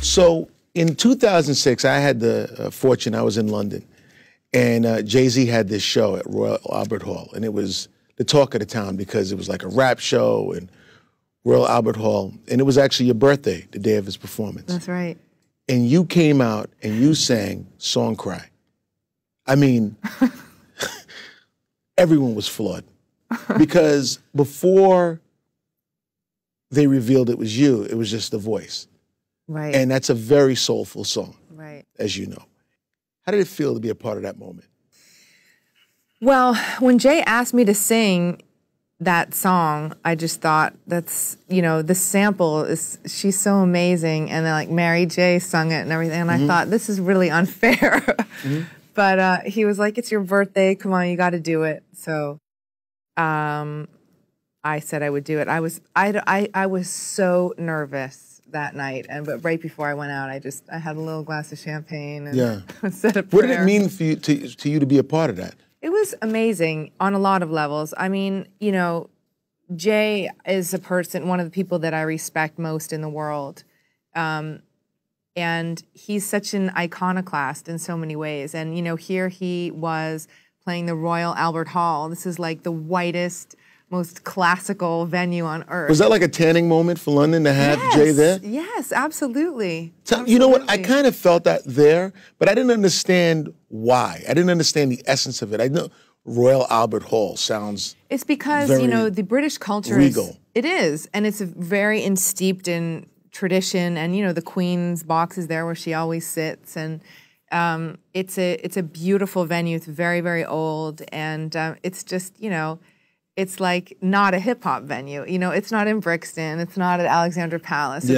So in 2006, I had the fortune, I was in London, and Jay-Z had this show at Royal Albert Hall, and it was the talk of the town because it was like a rap show and Royal Albert Hall, and it was actually your birthday, the day of his performance. That's right. And you came out and you sang Song Cry. I mean, everyone was floored because before they revealed it was you, it was just the voice. Right. And that's a very soulful song, right, as you know. How did it feel to be a part of that moment? Well, when Jay asked me to sing that song, I just thought that's, you know, the sample is, she's so amazing. And then like Mary J sung it and everything. And I thought, this is really unfair. But he was like, it's your birthday. Come on, you got to do it. So I said I would do it. I was so nervous that night, but right before I went out, I had a little glass of champagne and said a prayer. What did it mean for you to you to be a part of that? It was amazing on a lot of levels. I mean, you know, Jay is a person, one of the people that I respect most in the world, and he's such an iconoclast in so many ways. And you know, here he was playing the Royal Albert Hall. This is like the whitest, most classical venue on earth. Was that like a tanning moment for London to have Jay there? Yes, absolutely. You know what? I kind of felt that there, but I didn't understand why. I didn't understand the essence of it. I know Royal Albert Hall sounds It's because, you know, the British culture regal. It is, and it's very steeped in tradition, and, you know, the Queen's box is there where she always sits, and it's a beautiful venue. It's very, very old, and it's just, you know, it's like not a hip-hop venue. You know, it's not in Brixton. It's not at Alexandra Palace.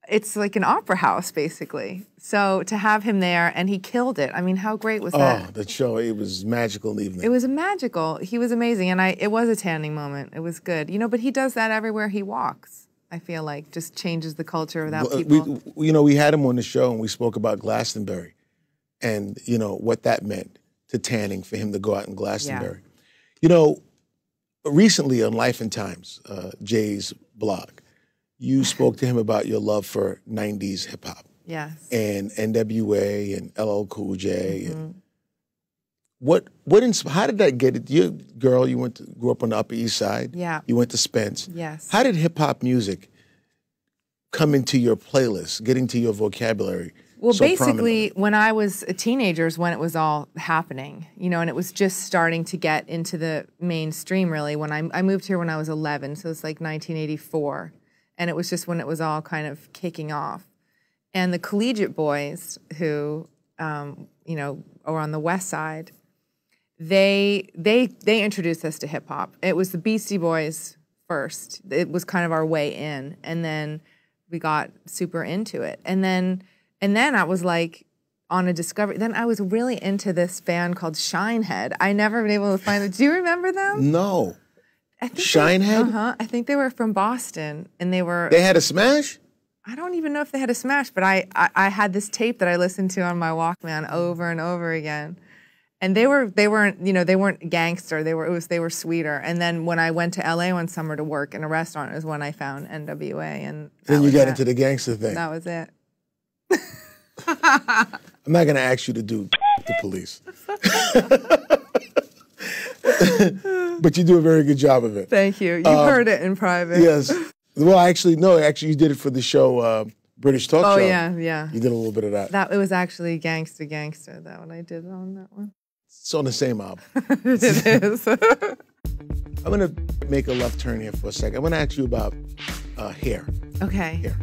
It's like an opera house, basically. So to have him there, and he killed it. I mean, how great was that? Oh, the show, it was magical evening. It was magical. He was amazing, and it was a tanning moment. It was good. You know, but he does that everywhere he walks, I feel like, just changes the culture without people. You know, we had him on the show, and we spoke about Glastonbury and, you know, what that meant to tanning for him to go out in Glastonbury. Yeah. You know, recently on Life and Times, Jay's blog, you spoke to him about your love for 90s hip-hop. Yes. And NWA and LL Cool J. And how did that get it? You girl, you grew up on the Upper East Side. Yeah. You went to Spence. Yes. How did hip-hop music come into your playlist, get into your vocabulary? Well, basically, when I was a teenager is when it was all happening, you know, and it was just starting to get into the mainstream, really. When I moved here when I was 11, so it's like 1984, and it was just when it was all kind of kicking off. And the collegiate boys who, you know, are on the West Side, they introduced us to hip hop. It was the Beastie Boys first. It was kind of our way in, and then we got super into it, and then I was like on a discovery. Then I was really into this band called Shinehead. I never been able to find it. Do you remember them? No. Shinehead? I think they were from Boston, and They had a smash? I don't even know if they had a smash, but I had this tape that I listened to on my Walkman over and over again. And they weren't, you know, they weren't gangster. They were sweeter. And then when I went to LA one summer to work in a restaurant is when I found NWA, and then you got into the gangster thing. That was it. I'm not going to ask you to do the police. But you do a very good job of it. Thank you. You heard it in private. Yes. Well, actually, no. Actually, you did it for the show British Talk Show. Oh, yeah, yeah. You did a little bit of that. It was actually Gangsta, that one I did on that one. It's on the same album. It is. I'm going to make a left turn here for a second. I'm going to ask you about hair. Okay. Hair.